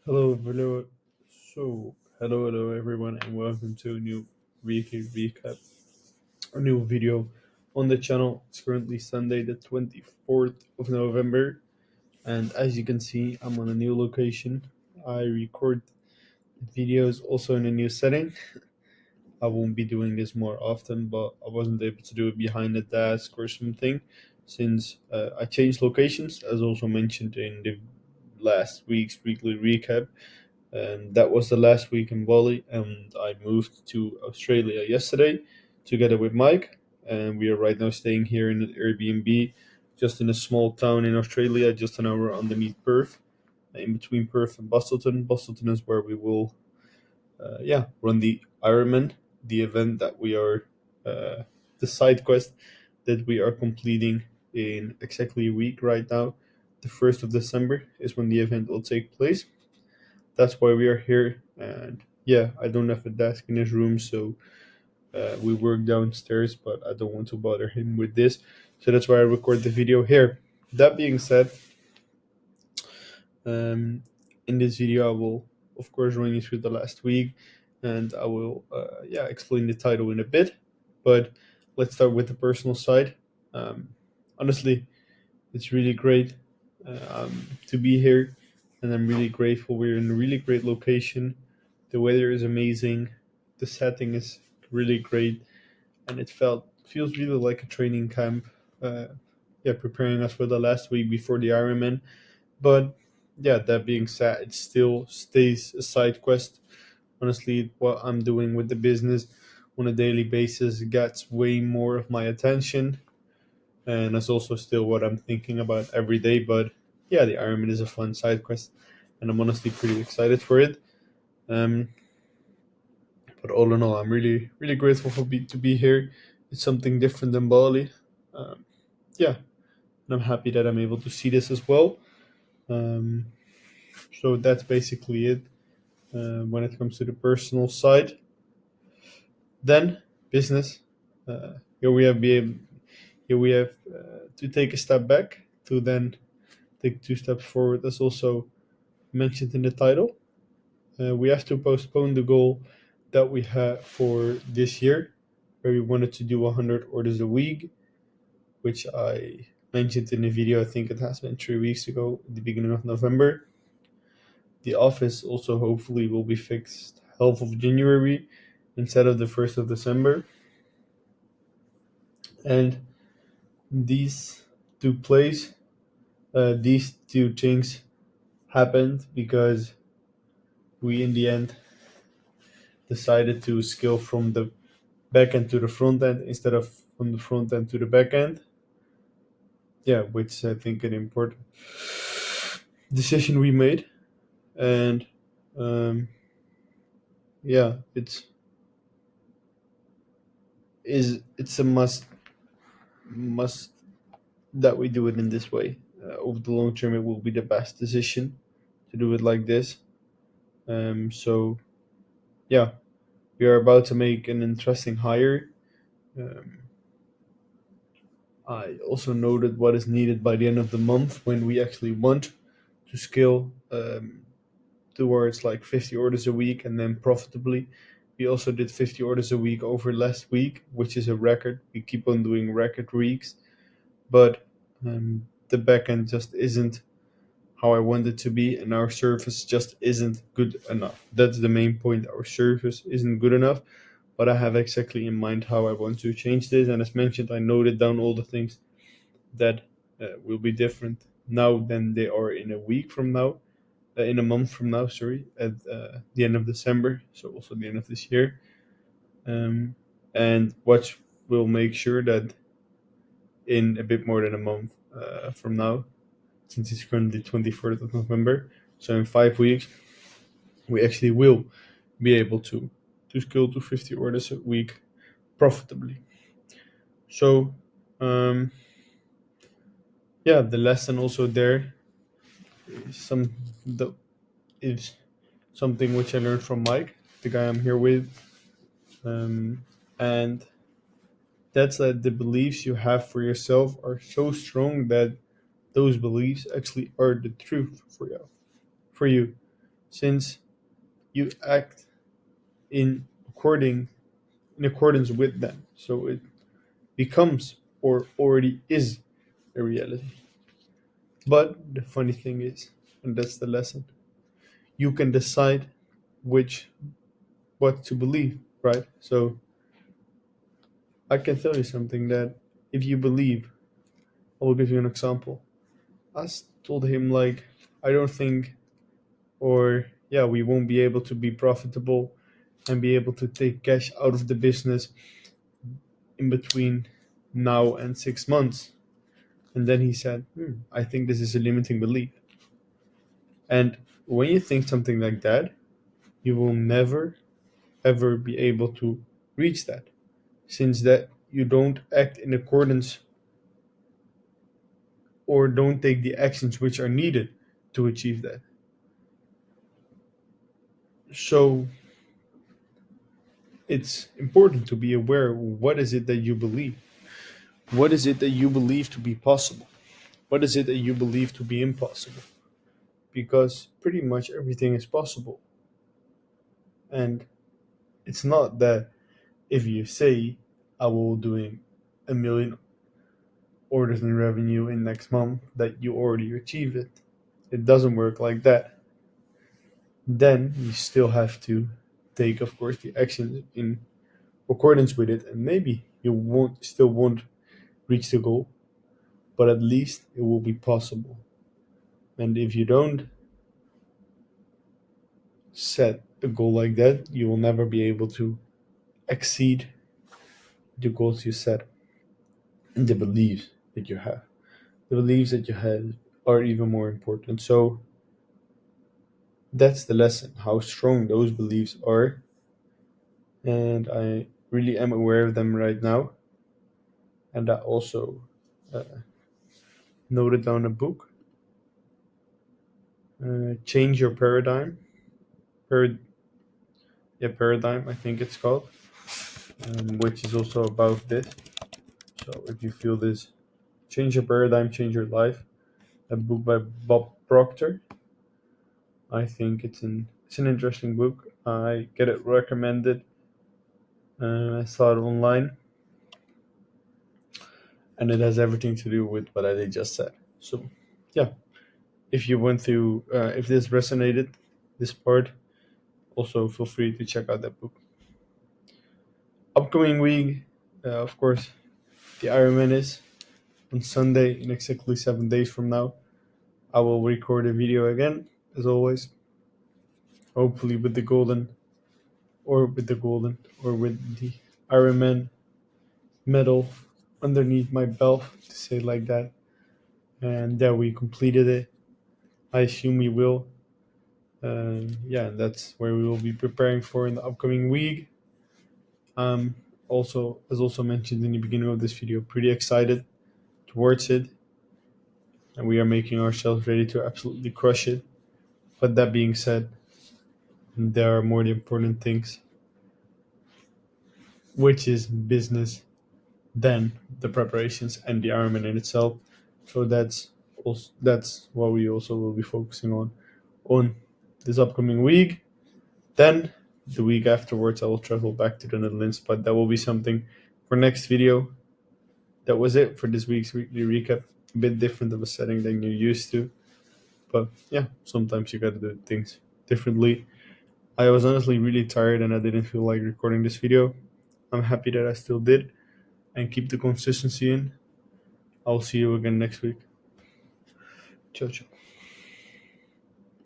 Hello. Hello, everyone, and welcome to a new weekly recap, a new video on the channel. It's currently Sunday, the 24th of November, and as you can see, I'm on a new location. I record videos also in a new setting. I won't be doing this more often, but I wasn't able to do it behind the desk or something since I changed locations, as also mentioned in the last week's weekly recap. And that was the last week in Bali, and I moved to Australia yesterday together with Mike, and we are right now staying here in an Airbnb just in a small town in Australia, just an hour underneath Perth, in between Perth and Busselton. Busselton is where we will run the Ironman, the event that we are uh, the side quest that we are completing in exactly a week right now. The 1st of December is when the event will take place. That's why we are here. And yeah, I don't have a desk in his room, so we work downstairs, but I don't want to bother him with this. So that's why I record the video here. That being said, um, in this video, I will, of course, run you through the last week, and I will, explain the title in a bit. But let's start with the personal side. Um, Honestly, it's really great to be here, and I'm really grateful. We're in a really great location. The weather is amazing. The setting is really great, and it feels really like a training camp. Uh, Preparing us for the last week before the Ironman. But yeah, that being said, it still stays a side quest. Honestly, what I'm doing with the business on a daily basis gets way more of my attention, and that's also still what I'm thinking about every day. But yeah, the Ironman is a fun side quest, and I'm honestly pretty excited for it. Um, but all in all, I'm really grateful to be here. It's something different than Bali. Um, yeah, and I'm happy that I'm able to see this as well. Um, so that's basically it when it comes to the personal side. Then business. Here we have to take a step back to then take two steps forward, as also mentioned in the title. We have to postpone the goal that we had for this year, where we wanted to do 100 orders a week, which I mentioned in the video. I think it has been 3 weeks ago, at the beginning of November. The office also hopefully will be fixed half of January instead of the 1st of December. And these took place. These two things happened because we, in the end, decided to scale from the back end to the front end instead of from the front end to the back end. Yeah, which is, I think, an important decision we made. And um, yeah, it's a must that we do it in this way. Over the long term, it will be the best decision to do it like this. So yeah, we are about to make an interesting hire. Um, I also noted what is needed by the end of the month when we actually want to scale towards like 50 orders a week and then profitably. We also did 50 orders a week over last week, which is a record. We keep on doing record weeks, but the backend just isn't how I want it to be, and our service just isn't good enough. That's the main point. Our service isn't good enough, but I have exactly in mind how I want to change this. And as mentioned, I noted down all the things that will be different now than they are in a week from now, in a month from now, sorry, at the end of December, so also the end of this year. And what will make sure that in a bit more than a month from now, since it's currently 24th of November, so in 5 weeks, we actually will be able to scale to 50 orders a week profitably. So, um, yeah, the lesson also there is the, is something which I learned from Mike, the guy I'm here with, and that's that the beliefs you have for yourself are so strong that those beliefs actually are the truth for you. For you, since you act in accordance with them. So it becomes or already is a reality. But the funny thing is, and that's the lesson, you can decide which what to believe, right? So I can tell you something that if you believe, I will give you an example. Told him like I don't think or yeah, we won't be able to be profitable and be able to take cash out of the business in between now and 6 months. And then he said, I think this is a limiting belief. And when you think something like that, you will never ever be able to reach that, since that you don't act in accordance or don't take the actions which are needed to achieve that. So it's important to be aware, what is it that you believe? What is it that you believe to be possible? What is it that you believe to be impossible? Because pretty much everything is possible. And it's not that if you say I will doing 1 million orders in revenue in next month that you already achieve it. It doesn't work like that. Then you still have to take, of course, the actions in accordance with it, and maybe you won't reach the goal, but at least it will be possible. And if you don't set a goal like that, you will never be able to exceed the goals you set and the beliefs that you have. The beliefs that you have are even more important. So that's the lesson, how strong those beliefs are. And I really am aware of them right now. And I also uh, noted down a book, Change Your Paradigm. Par- yeah, Paradigm, I think it's called, which is also about this. So if you feel this, Change Your Paradigm, Change Your Life, a book by Bob Proctor. I think it's an interesting book. I get it recommended. I saw it online, and it has everything to do with what I just said. So, yeah, if you went through, if this resonated, this part, also feel free to check out that book. Upcoming week, of course, the Ironman is on Sunday in exactly 7 days from now. I will record a video again, as always, hopefully with the golden, or with the Ironman medal underneath my belt, to say it like that. And yeah, we completed it. I assume we will. Yeah, that's where we will be preparing for in the upcoming week. Um, also, as also mentioned in the beginning of this video, pretty excited towards it, and we are making ourselves ready to absolutely crush it. But that being said, there are more important things, which is business, than the preparations and the Ironman in itself. So that's what we also will be focusing on this upcoming week. Then the week afterwards, I will travel back to the Netherlands, but that will be something for next video. That was it for this week's weekly recap. A bit different of a setting than you're used to, but yeah, sometimes you gotta do things differently. I was honestly really tired and I didn't feel like recording this video. I'm happy that I still did and keep the consistency in. I'll see you again next week. Ciao, ciao.